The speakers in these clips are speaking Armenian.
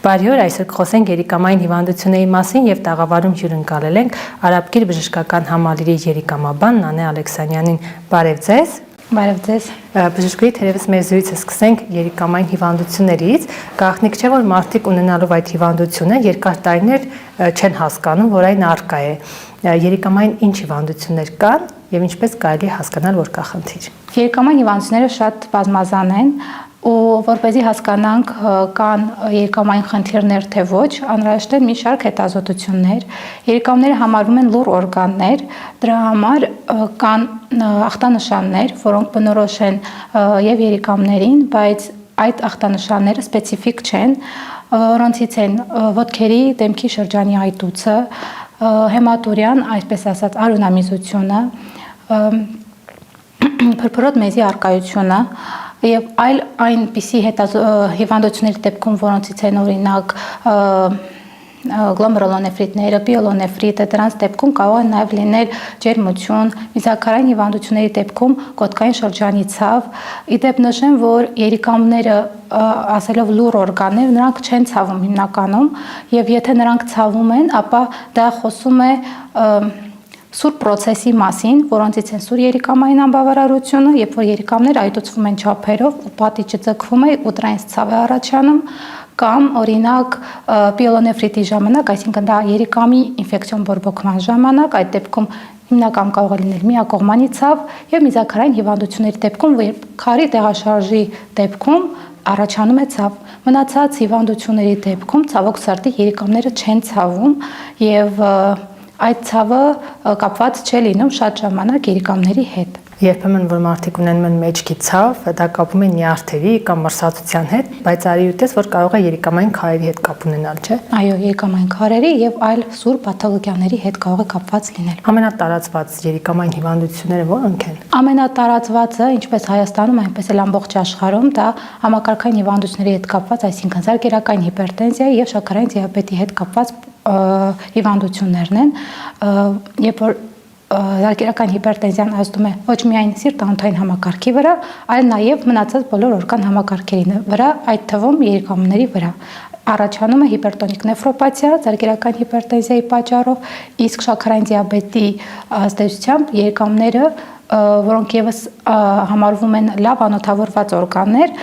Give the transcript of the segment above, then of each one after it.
Բարի օր, այսօր կխոսենք երիկամային հիվանդությունների մասին եւ տաղավարում հյուրընկալել ենք Արաբկիր բժշկական համալիրի երիկամաբան Նանե Ալեքսանյանին։ Բարև ձեզ։ Բարև ձեզ։ Բժշկուհի, թերևս մեր զրույցը սկսենք երիկամային հիվանդություններից։ Գաղտնիք չէ, որ մարդիկ ունենալով այդ հիվանդությունը երկար տարիներ չեն հասկանում, որ այն առկա է։ Երիկամային ինչ հիվանդություններ կան եւ ինչպես կարելի է հասկանալ, որ կա խնդիր։ Երիկամային հիվանդությունները շատ բազմազան են ու որպեսզի հասկանանք կան երիկամային խնդիրներ թե ոչ, անհրաժեշտ է մի շարք հետազոտություններ։ Երիկամները համարվում են լուռ օրգաններ, դրա համար կան ախտանշաններ, որոնք բնորոշ են եւ երիկամներին, բայց այդ ախտանշանները սպეციფიկ չեն, որոնցից են ոտքերի, դեմքի շրջանի այտուցը, հեմատուրիան, այսպես ասած, արյունամիզությունը, փրփրոտ մեզի առկայությունը եւ այլ այնպիսի հիվանդությունների դեպքում, որոնցից են օրինակ գլոմերուլոնեֆրիտները, պիելոնեֆրիտը, դրանց դեպքում կարող է նաև լինել ջերմություն, միզակարային հիվանդությունների դեպքում կոթկային շրջանի ցավ։ Իդեպ նշեմ, որ երիկամները ասելով լուռ օրգաններ, նրանք չեն ցավում հիմնականում, եւ եթե նրանք ցավում են, ապա դա խոսում է սուր պրոցեսի մասին, որոնցից են սուր երիկամային անբավարարությունը, երբ որ երիկամները այտուցվում են չափերով ու պատիճը ձգվում է ու դրանից ցավ է առաջանում, կամ օրինակ պիելոնեֆրիտի ժամանակ, այսինքն դա երիկամի ինֆեկցիոն բորբոքման ժամանակ, այդ դեպքում հիմնական կարող է լինել միակողմանի ցավ եւ միզակարային հիվանդությունների դեպքում, երբ քարի տեղաշարժի դեպքում առաջանում է ցավ։ Մնացած հիվանդությունների դեպքում ցավոք սրտի երիկամները չեն ցավում եւ այդ ցավը կապված չէ լինում շատ ժամանակ երիկամների հետ։ Երբեմն որ մարդիկ ունենում են մեջքի ցավ, դա կապում է նյարդերի կամ մրսածության հետ, բայց արի ուտես, որ կարող է երիկամային քարերի հետ կապ ունենալ, չէ՞։ Այո, երիկամային քարերի եւ այլ սուր պաթոլոգիաների հետ կարող է կապված լինել։ Ամենատարածված երիկամային հիվանդությունները որոնք են։ Ամենատարածվածը, ինչպես Հայաստանում, այնպես էլ ամբողջ աշխարհում, դա համակարգային հիվանդությունների հետ կապված, այսինքն զարկերակային հիպերտենզիայի եւ շաքարային դիաբետի հետ կապված հիվանդություններն են, երբ որ զարկերական հիպերտենզիան ազդում է ոչ միայն սիրտ-անոթային համակարգի վրա, այլ նաև մնացած բոլոր օրգան համակարգերի վրա, այդ թվում երիկամների վրա։ Առաջանում է հիպերտոնիկ նեֆրոպաթիա, զարկերական հիպերտենզիայի պատճառով, իսկ շաքարային դիաբետի ազդեցությամբ երիկամները, որոնք եւս համարվում են լավ անոթավորված օրգաններ,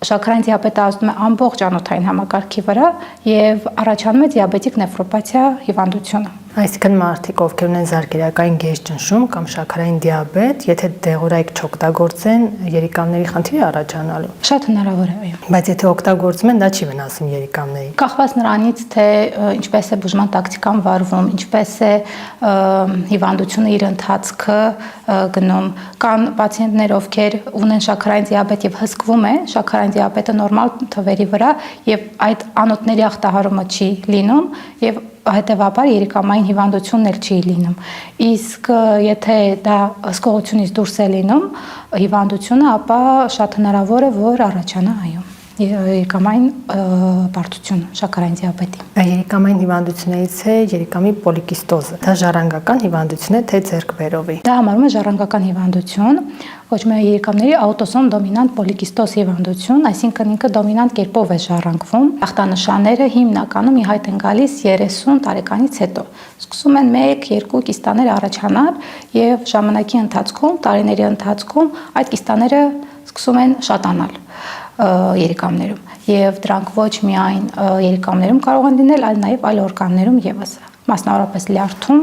շաքարային դիաբետը ազդում է ամբողջ անոթային համակարգի վրա եւ առաջանում է դիաբետիկ նեֆրոպաթիա հիվանդությունը։ Այսինքն մարդիկ, ովքեր ունեն զարկերակային գեշ ճնշում կամ շաքարային դիաբետ, եթե դեղորայք չօգտագործեն, երիկամների խնդիր է առաջանալու։ Շատ հնարավոր է, այո։ Բայց եթե օգտագործում են, դա չի վնասում երիկամներին։ Կախված նրանից, թե ինչպես է բուժման տակտիկան վարվում, ինչպես է հիվանդությունը իր ընթացքը գնում։ Կան պացիենտներ, ովքեր ունեն շաքարային դիաբետ եւ հսկվում է շաքարային դիաբետը նորմալ թվերի վրա եւ այդ անոթների ախտահարումը չի լինում եւ հետևաբար երիկամային հիվանդությունն էլ չի լինում։ Իսկ եթե դա հսկողությունից դուրս է լինում հիվանդությունը, ապա շատ հնարավոր է, որ առաջանա այո երիկամային բարդությունը, շաքարային դիաբետի։ Երիկամային հիվանդություններից է երիկամի պոլիկիստոզը։ Դա ժառանգական հիվանդություն է, թե ձեռքբերովի։ Դա համարվում է ժառանգական հիվանդություն, կոչվում է երիկամների աուտոսոմ դոմինանտ պոլիկիստոզ հիվանդություն, այսինքն ինքը դոմինանտ կերպով է ժառանգվում։ Ախտանշանները հիմնականում ի հայտ են գալիս 30 տարեկանից հետո։ Սկսում են 1-2 կիստաներ առաջանալ եւ ժամանակի ընթացքում, տարիների ընթացքում այդ կիստաները սկսում են շատանալ երիկամներում եւ դրանք ոչ միայն երիկամներում կարող են լինել, այլ նաեւ այլ օրգաններում եւս, մասնավորապես լյարդում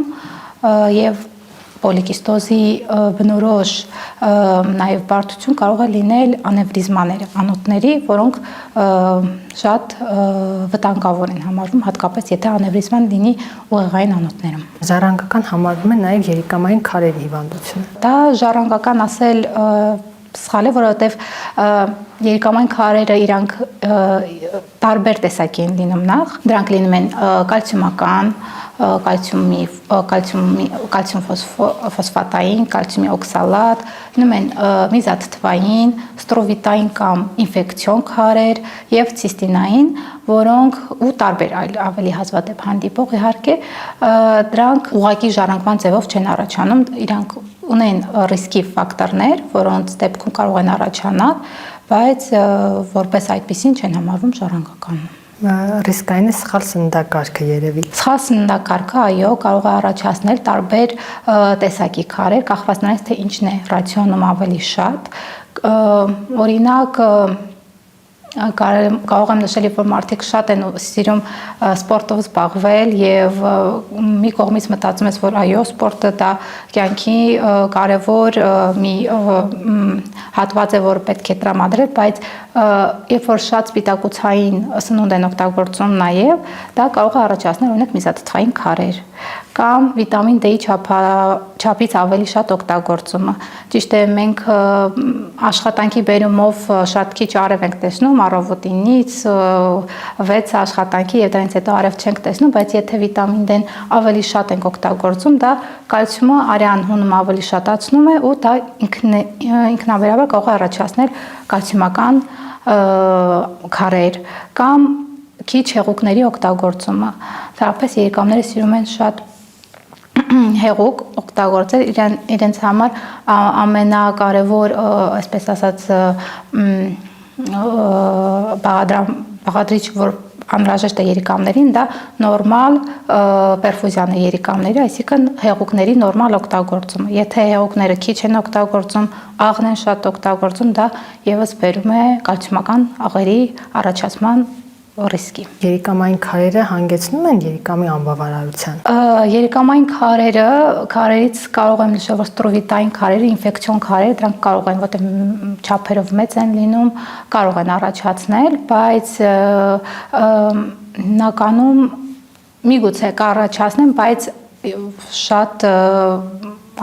եւ պոլիկիստոզի բնորոշ նաեւ բարդություն կարող է լինել անևրիզմաները, անոթների, որոնք շատ վտանգավոր են համարվում, հատկապես եթե անևրիզման լինի ուղեղային անոթներում։ Ժառանգական համարվում է նաեւ երիկամային քարերի հիվանդությունը։ Դա ժառանգական ասել սխալ է, որովհետև երիկամային քարերը իրանք տարբեր տեսակի են լինում նախ, դրանք լինում են կալցիումական, կալցիում ֆոսֆատային, կալցիումի օքսալատ, լինում են միզաթթվային, ստրովիտային կամ ինֆեկցիոն քարեր եւ ցիստինային, որոնք ու տարբեր ավելի հազվադեպ հանդիպող իհարկե, դրանք ուղղակի ժառանգման ձևով չեն առաջանում, իրանք ունեն ռիսկի ֆակտորներ, որոնց դեպքում կարող են առաջանալ, բայց որպես այդպիսին չեն համարվում ժառանգական։ Ռիսկային է սխալ սննդակարգը երևի։ Սխալ սննդակարգը, այո, կարող է առաջացնել տարբեր տեսակի քարեր, կախված նրանից թե ինչն է ռացիոնում ավելի շատ։ Օրինակ կարող եմ նշել, որ մարդիկ շատ են սիրում սպորտով զբաղվել եւ մի կողմից մտածում ես, որ այո, սպորտը դա կյանքի կարևոր մի հատված է, որ պետք է տրամադրել, բայց երբ որ շատ սպիտակուցային սնունդ են օգտագործում նաեւ, դա կարող է առաջացնել օրինակ միզաթթվային քարեր կամ վիտամին D-ի չափից ավելի շատ օգտագործումը։ Ճիշտ է, մենք աշխատանքի բերումով շատ քիչ արև ենք տեսնում, առավոտինից 6 աշխատանքի եւ դրանից հետո արև չենք տեսնում, բայց եթե վիտամին D-ն ավելի շատ ենք օգտագործում, դա կալցիումը արյան հունում ավելի շատացնում է ու դա ինքնաբերաբար կարող է առաջացնել կալցիումական քարեր կամ քիչ հեղուկների օգտագործումը։ Դրանպես երիկամները սիրում են շատ հեղուկ օգտագործել իրենց համար ամենակարևոր, այսպես ասած, բաղադրիչ, որ անհրաժեշտ է երիկամներին, դա նորմալ պերֆուզիան է երիկամների, այսինքն հեղուկների նորմալ օգտագործումը։ Եթե հեղուկները քիչ են օգտագործում, աղն են շատ օգտագործում, դա եւս բերում է կալցիումական աղերի առաջացման ռիսկի։ Երիկամային քարերը հանգեցնում են երիկամի անբավարարության։ Երիկամային քարերից կարող եմ նշել, որ ստրուվիտային քարերը, ինֆեկցիոն քարերը, դրանք կարող են, որտեղ չափերով մեծ են լինում, կարող են առաջացնել, բայց հիմնականում միգուցե կառաջացնեն, բայց շատ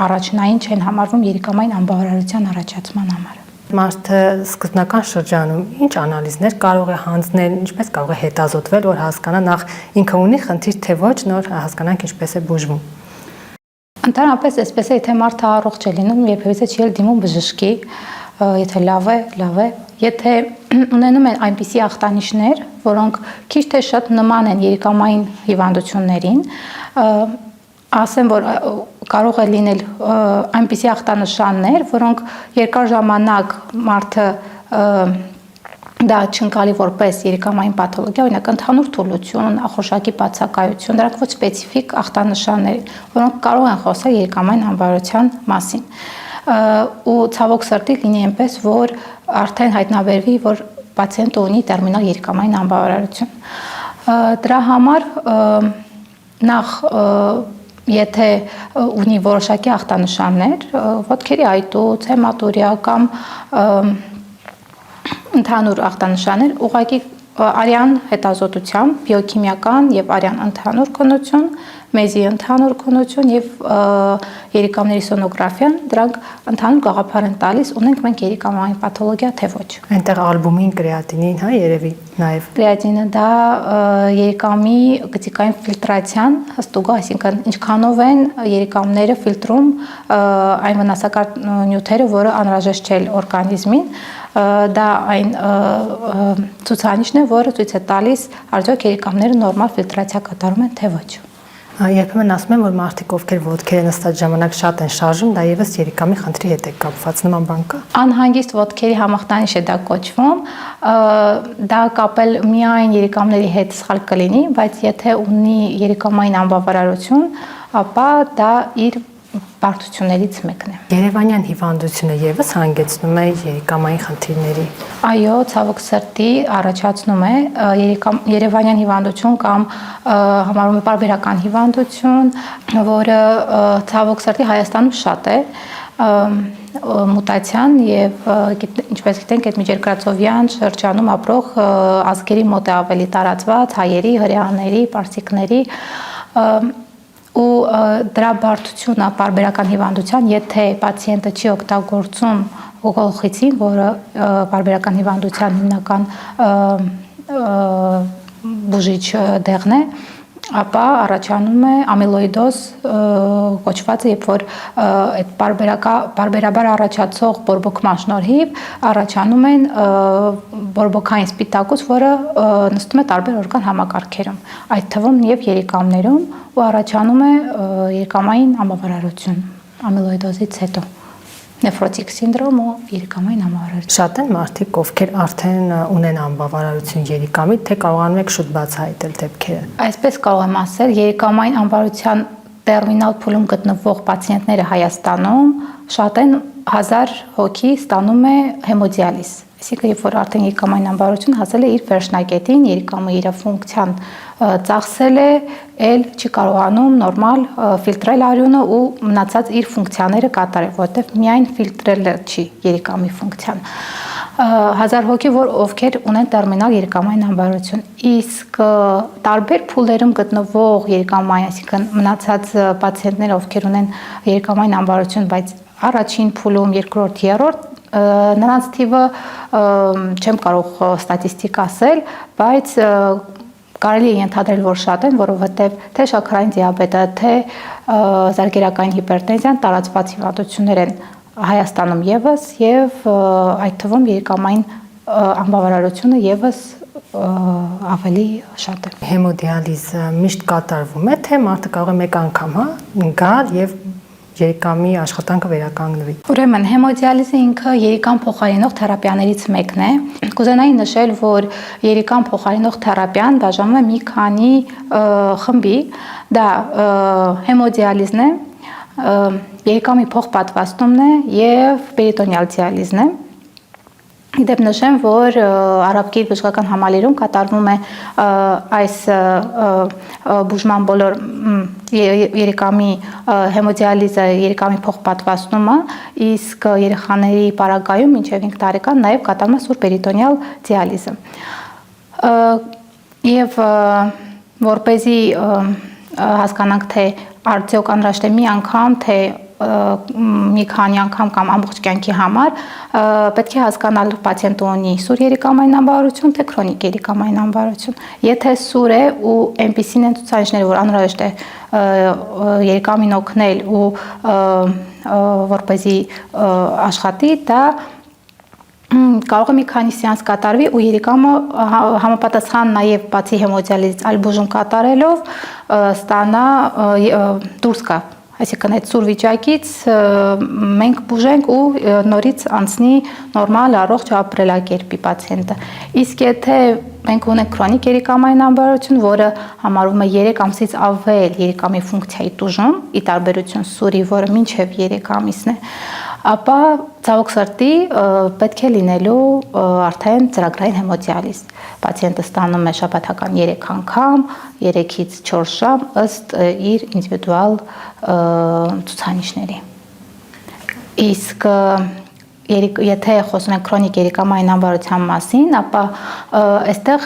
առաջնային չեն համարվում երիկամային անբավարարության առաջացման համար։ Մարդը սկզբնական շրջանում ինչ անալիզներ կարող է հանձնել, ինչպես կարող է հետազոտվել, որ հասկանա նախ ինքը ունի խնդիր թե ոչ, նոր հասկանանք ինչպես է բուժվում։ Ընդհանրապես այսպես է, եթե մարդը առողջ է լինում, երբևիցե չի դիմում բժշկի, եթե լավ է, եթե ունենում են այնպիսի ախտանիշներ, որոնք քիչ թե շատ նման են երիկամային հիվանդություններին, ասեմ, որ կարող է լինել այնպիսի ախտանշաններ, որոնք երկար ժամանակ մարդը դա չընկալի որպես երիկամային պաթոլոգիա, օրինակ ընդհանուր թուլություն, ախորժակի բացակայություն, դրանք ոչ սպეციფიկ ախտանշաններ, որոնք կարող են խոսել երիկամային անբավարարության մասին։ Ու ցավոք սրտի լինի այնպես, որ արդեն հայտնաբերվի, որ պացիենտը ունի տերմինալ երիկամային անբավարարություն։ Դրա համար նախ եթե ունի որոշակի ախտանշաններ, ոտքերի այտուց, հեմատուրիա կամ ընդհանուր ախտանշաններ, ուղղակի արյան հետազոտությամբ, բիոքիմիական եւ արյան ընդհանուր քննություն, մեզի ընդհանուր քննություն եւ երիկամների սոնոգրաֆիան, դրանք ընդհանուր գաղափար են տալիս, ունենք մենք երիկամային պաթոլոգիա թե ոչ։ Այնտեղ ալբումին, կրեատինին, հա, երևի նաեւ։ Կրեատինը դա երիկամի գծիկային ֆիլտրացիան հստուկ, այսինքն ինչքանով են երիկամները ֆիլտրում այն վնասակար նյութերը, որը անհրաժեշտ չէ օրգանիզմին, դա այն ցուցանիշն է, որը ցույց է տալիս արդյոք երիկամները նորմալ ֆիլտրացիա կատարում են թե ոչ։ Երբեմն ասում են, որ մարդիկ, ովքեր ոտքերը նստած ժամանակ շատ են շարժում, դա եւս երիկամի խնդրի հետ է կապված, նման բան կա։ Անհանգիստ ոտքերի համախտանիշ է դա կոչվում, դա կապել միայն երիկամների հետ սխալ կլինի, բայց եթե ունի երիկամային անբավարարություն, ապա դա իր բարդություններից մեկն է։ Երևանյան հիվանդությունը եւս հանգեցնում է երիկամային խնդիրների։ Այո, ցավոք սրտի առաջացնում է երևանյան հիվանդություն կամ համարվում է պարբերական հիվանդություն, որը ցավոք սրտի Հայաստանում շատ է մուտացիան եւ ինչպես գիտենք, այդ միջերկրածովյան շրջանում ապրող ազգերի մոտ է ավելի տարածված, հայերի, հրեաների, պարսիկների ու դրա բարդությունը պարբերական հիվանդության, եթե պացիենտը չի օգտագործում գողոխիցին, որը պարբերական հիվանդության հիմնական բուժիչ դեղն է, ապա առաջանում է ամիլոիդոզ կոչվածը, երբ որ այդ պարբերաբար առաջացող բորբոքման շնորհիվ առաջանում են բորբոքային սպիտակուց, որը նստում է տարբեր օրգան համակարգերում, այդ թվում եւ երիկամներում, ու առաջանում է երիկամային անբավարարություն ամիլոիդոզից հետո։ նեֆրոտիկ սինդրոմ ու երիկամային անբավարարություն։ Շատ են մարդիկ, ովքեր արդեն ունեն անբավարարություն երիկամի, թե կարողանում եք շուտ բացահայտել դեպքերը։ Այսպես կարող եմ ասել, երիկամային անբավարարության տերմինալ փուլում գտնվող պացիենտները Հայաստանում շատ են, 1000 հոգի ստանում է հեմոդիալիզ։ Այսինքն, երբ որ արդեն երիկամային անբավարարություն հասել է իր վերջնակետին, երիկամը իր ֆունկցիան ծախսել է, ել չի կարողանում նորմալ ֆիլտրել արյունը ու մնացած իր ֆունկցիաները կատարել, որովհետև միայն ֆիլտրելը չի երիկամի ֆունկցիան։ 1000 հոգի, ովքեր ունեն տերմինալ երիկամային անբավարարություն, իսկ տարբեր փուլերում գտնվող երիկամային, այսինքն մնացած պացիենտները, ովքեր ունեն երիկամային անբավարարություն, բայց առաջին փուլում, երկրորդ, երրորդ, նրանց թիվը չեմ կարող ստատիստիկ ասել, բայց կարելի է ենթադրել, որ շատ են, որովհետև թե շաքարային դիաբետը, թե զարկերակային հիպերտենզիան տարածված հիվանդություններ են Հայաստանում եւս եւ այդ թվում երիկամային անբավարարությունը եւս ավելի շատ է։ Հեմոդիալիզը միշտ կատարվում է, թե մարդը կարող է մեկ անգամ, գալ եւ երիկամի աշխատանքը վերականգնվի։ Ուրեմն հեմոդիալիզը ինքը երիկամ փոխարինող թերապիաներից մեկն է։ Կուզենայի նշել, որ երիկամ փոխարինող թերապիան բաժանվում է մի քանի խմբի։ Դա հեմոդիալիզն է, երիկամի փոխպատվաստումն է եւ պերիտոնեալ դիալիզն է։ Իդեպ նշեմ, որ Արաբկիր բժշկական համալիրում կատարվում է այս բուժման բոլոր երիկամի հեմոդիալիզը, երիկամի փոխպատվաստումը, իսկ երեխաների պարագայում մինչև 5 տարեկան նաև կատարվում է սուրպերիտոնեալ դիալիզը։ Եվ որպեսզի հասկանանք, թե արդյոք անհրաժեշտ է մի անգամ, թե մի քանի անգամ կամ ամբողջ կյանքի համար պետք է հասկանալ պացիենտը ունի սուր երիկամային անբավարարություն, թե քրոնիկ երիկամային անբավարարություն։ Եթե սուր է ու այնպիսին են ցուցանիշները, որ անհրաժեշտ է երիկամին օգնել ու որպեսզի աշխատի, դա կարող է մի քանի սեանս կատարվի ու երիկամը համապատասխան նաև բացի հեմոդիալիզից այլ բուժում կատարելով ստանա դուրս գա։ Այսինքն այդ սուր վիճակից մենք բուժենք ու նորից անցնի նորմալ առողջ ապրելակերպի պացիենտը։ Իսկ եթե մենք ունենք քրոնիկ երիկամային անբավարարություն, որը համարվում է 3 ամսից ավել երիկամի ֆունկցիայի տուժում, ի տարբերություն սուրի, որը մինչև 3 ամիսն է, ապա ցավոք սրտի պետք է լինելու արդեն ծրագրային հեմոդիալիզ։ Պացիենտը ստանում է շաբաթական 3 անգամ, 3-ից 4 ժամ ըստ իր ինդիվիդուալ ցուցանիշների։ Իսկ եթե խոսում ենք քրոնիկ երիկամային անբավարարության մասին, ապա այստեղ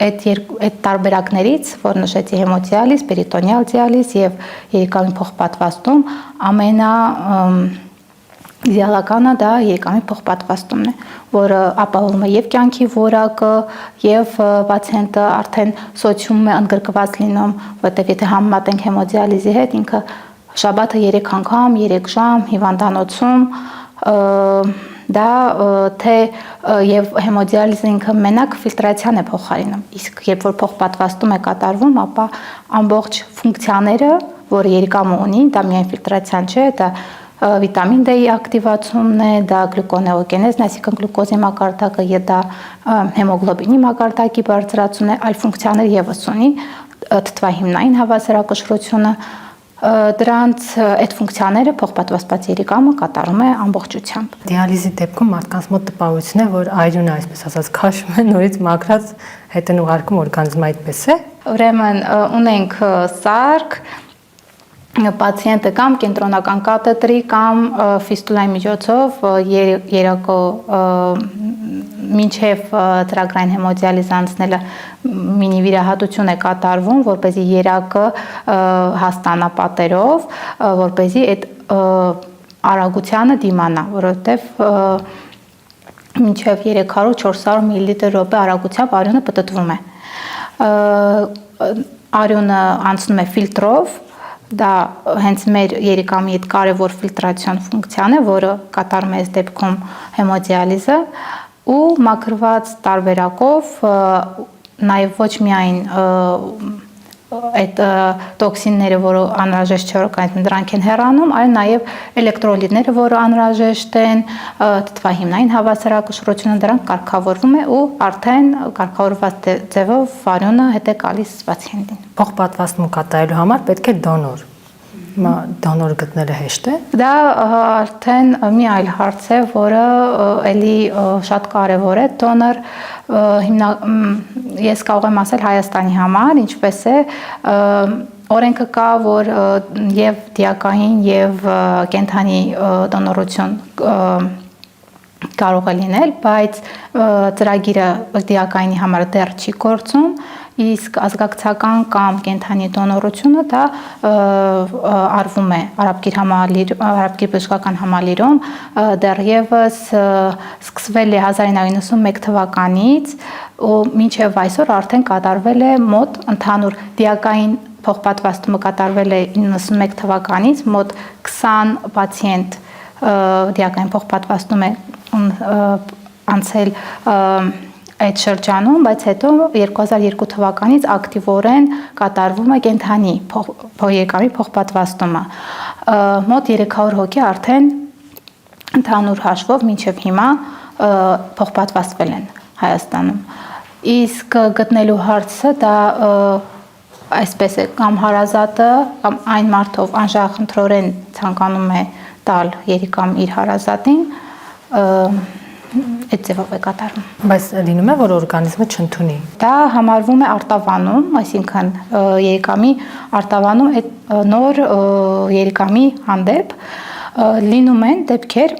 այդ տարբերակներից, որ նշեցի հեմոդիալիզ, պերիտոնեալ դիալիզ եւ երիկամի փոխպատվաստում, իդեալականը դա երիկամի փոխպատվաստումն է, որը ապահովում է եւ կյանքի որակը, եւ պացիենտը արդեն սոցիումում է ընդգրկված լինում, որտեղ եթե համեմատենք հեմոդիալիզի հետ, ինքը շաբաթը 3 անգամ, 3 ժամ հիվանդանոցում դա թե եւ հեմոդիալիզը ինքը մենակ ֆիլտրացիան է փոխարինում, իսկ երբ որ փոխպատվաստում է կատարվում, ապա ամբողջ ֆունկցիաները, որը երիկամը ունի, դա միայն ֆիլտրացիան չէ, դա վիտամին D-ի ակտիվացումն է, դա գլյուկոնեոգենեզն, այսինքն գլուկոզի մակարդակը, եւ դա հեմոգլոբինի մակարդակի բարձրացումն է, այլ ֆունկցիաներ եւս ունի, թթվահիմնային հավասարակշռությունը, դրանց այդ ֆունկցիաները փոխպատվաստված երիկամը կատարում է ամբողջությամբ։ Դիալիզի դեպքում մարդկանց մոտ տպավորություն է, որ արյունը, այսպես ասած, քաշում է, նորից մաքրած հետ են ուղարկում օրգանիզմը, այդպես է։ Ուրեմն ունենք սարք, պացիենտը կամ կենտրոնական կաթետրի կամ ֆիստուլայի միջոցով երակո մինչև ծրագրային հեմոդիալիզ անցնելը մինի վիրահատություն է կատարվում, որպեսզի երակը հաստանա պատերով, որպեսզի այդ արագությանը դիմանա, որովհետև մինչև 300-400 մլ րոպե արագությամբ արյունը պտտվում է։ Արյունը անցնում է ֆիլտրով, դա հենց մեր երիկամի այդ կարևոր ֆիլտրացիոն ֆունկցիան է, որը կատարում է այս դեպքում հեմոդիալիզը, ու մաքրված տարբերակով նաև ոչ միայն այդ տոքսինները, որը անհրաժեշտ չէ օրգանիզմին, դրանք են հեռանում, այլ նաև էլեկտրոլիտները, որը անհրաժեշտ են, թթվահիմնային հավասարակշռությունը, դրանք կարգավորվում է ու արդեն կարգավորված ձևով վարյունը հետ է գալիս պացիենտին։ Փոխպատվաստում կատարելու համար պետք է դոնոր։ Դոնոր գտնելը հեշտ է։ Դա արդեն մի այլ հարց է, որը էլի շատ կարևոր է։ Դոնոր ես կարող եմ ասել Հայաստանի համար, ինչպես է, օրենքը կա, որ եւ դիակային եւ կենդանի դոնորություն կարող է լինել, բայց ծրագիրը դիակայինի համար դեռ չի գործում, իսկ ազգակցական կամ կենդանի դոնորությունը դա արվում է Արաբկիր բժշկական համալիրում, դեռևս սկսվել է 1991 թվականից ու մինչև այսօր արդեն կատարվել է մոտ ընդհանուր դիակային փոխպատվաստումը կատարվել է 91 թվականից մոտ 20 պացիենտ դիակային փոխպատվաստում է անցել այդ շրջանում, բայց հետո 2002 թվականից ակտիվորեն կատարվում է կենդանի երիկամի փոխպատվաստումը։ Մոտ 300 հոգի արդեն ընդհանուր հաշվով մինչև հիմա փոխպատվաստվել են Հայաստանում։ Իսկ գտնելու հարցը դա այսպես է, կամ հարազատը, կամ այն մարդով անժախնդրորեն ցանկանում է տալ երիկամ իր հարազատին, այդ ձևով է կատարվում։ Բայց լինում է, որ օրգանիզմը չընդունի։ Դա համարվում է արտավանում, այսինքն երիկամի արտավանում այդ նոր երիկամի հանդեպ լինում են դեպքեր,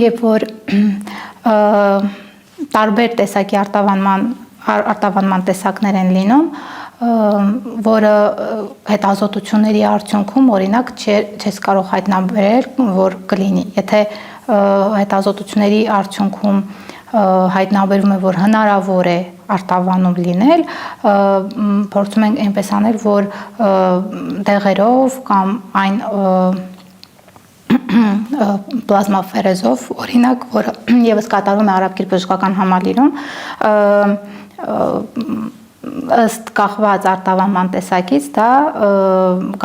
երբ որ տարբեր տեսակի արտավանման տեսակներ են լինում, որը հետազոտությունների արդյունքում օրինակ չես կարող հայտնաբերել, որ կլինի, եթե հետազոտությունների արդյունքում հայտնաբերվում է, որ հնարավոր է արտավանում լինել, փորձում ենք այնպես անել, որ դեղերով կամ այն պլազմաֆերեզով, օրինակ, որը եւս կատարվում է Արաբկիր բժշկական համալիրում, ըստ կախված արտավանման տեսակից դա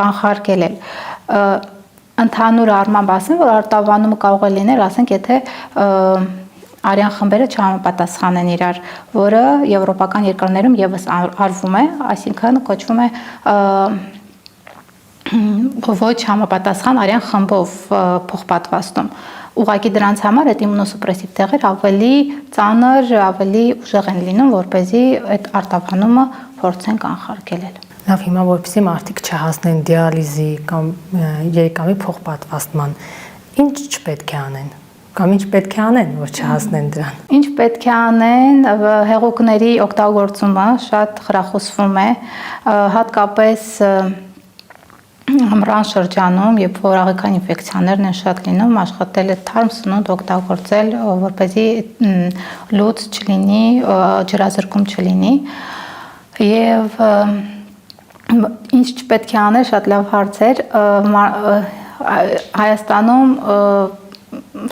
կանխարգել է։ Ընդհանուր առմամբ ասեմ, որ արտավանումը կարող է լինել, ասենք, եթե արյան խմբերը չհամապատասխանեն իրար, որը եվրոպական երկրներում եւս արվում է, այսինքն կոչվում է ոչ համապատասխան արյան խմբով փոխպատվաստում։ Ուղղակի դրանց համար այդ իմունոսուպրեսիվ դեղեր ավելի ծանր, ավելի ուժեղ են լինում, որպեսզի այդ արտավանումը փորձեն կանխարգելել։ Լավ, հիմա որպեսզի մարդիկ չհասնեն դիալիզի կամ երիկամի փոխպատվաստման, ինչ չպետք է անեն։ Կամ ինչ պետք է անեն, որ չհասնեն դրան։ Ինչ պետք է անեն, հեղուկների օգտագործումը շատ խրախուսվում է, հատկապես ամռան շրջանում, երբ որ աղիքային ինֆեկցիաներն են շատ լինում, աշխատել է թարմ սնունդ օգտագործել, որպեսզի լուծ չլինի, ջրազրկում չլինի։ Եվ ինչ չպետք է անել, շատ լավ հարց էր։ Հայաստանում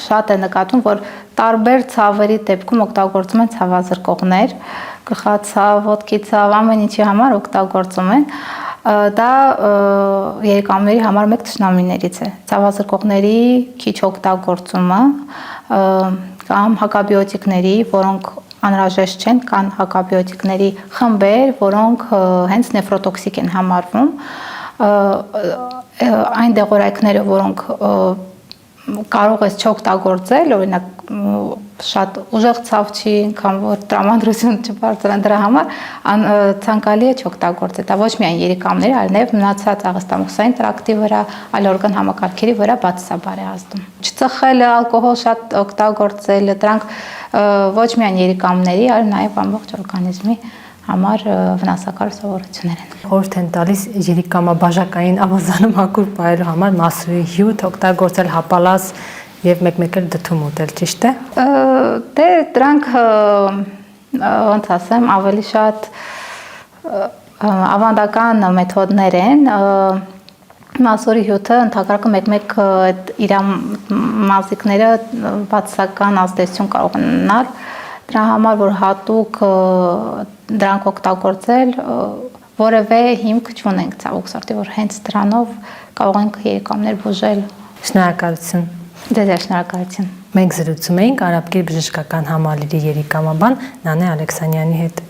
շատ է նկատվում, որ տարբեր ցավերի դեպքում օգտագործում են ցավազրկողներ, գլխացավ, ոտքի ցավ, ամեն ինչի համար օգտագործում են։ Դա երիկամների համար մեկ թշնամիներից է։ Ցավազրկողների քիչ օգտագործումը կամ հակաբիոտիկների, որոնք անհրաժեշտ չեն, կան հակաբիոտիկների խմբեր, որոնք հենց նեֆրոտոքսիկ են համարվում։ Այն դեղորայքները, որոնք կարող ես չօգտագործել, օրինակ շատ ուժեղ ցավ չի, կամ որ տրամադրություն չբարձրան դրա համար, ցանկալի է չօգտագործել։ Դա ոչ միայն երիկամների, այլ նաև մնացած աղստամուխային տրակտի վրա, այլ օրգան համակարգերի վրա բացասաբար է ազդում։ Չծխելը, ալկոհոլ շատ օգտագործելը, դրանք ոչ միայն երիկամների, այլ նաև ամբողջ օրգանիզմի համար վնասակար սովորություններ են։ Խորհուրդ են տալիս երիկամաբաժակային ավազանում հակուր պահելու համար մասրուի հյութ օգտագործել, հապալած եւ մեկ-մեկ էլ դդում ուտել, ճիշտ է։ Դե դրանք ոնց ասեմ, ավելի շատ ավանդական մեթոդներ են։ Մասրուի հյութը ընդհանրապես մեկ-մեկ իր մազիկները բացասական ազդեցություն կարող են ունենալ։ Դրա համար որ հատուկ դրանք օգտագործել որևէ հիմք չունենք ցավոք սրտի, որ հենց դրանով կարող ենք երիկամներ բուժել։ Շնորհակալություն։ Դե շնորհակալություն։ Մենք զրուցում էինք Արաբկիր բժշկական համալիրի երիկամաբան Նանե Ալեքսանյանի հետ։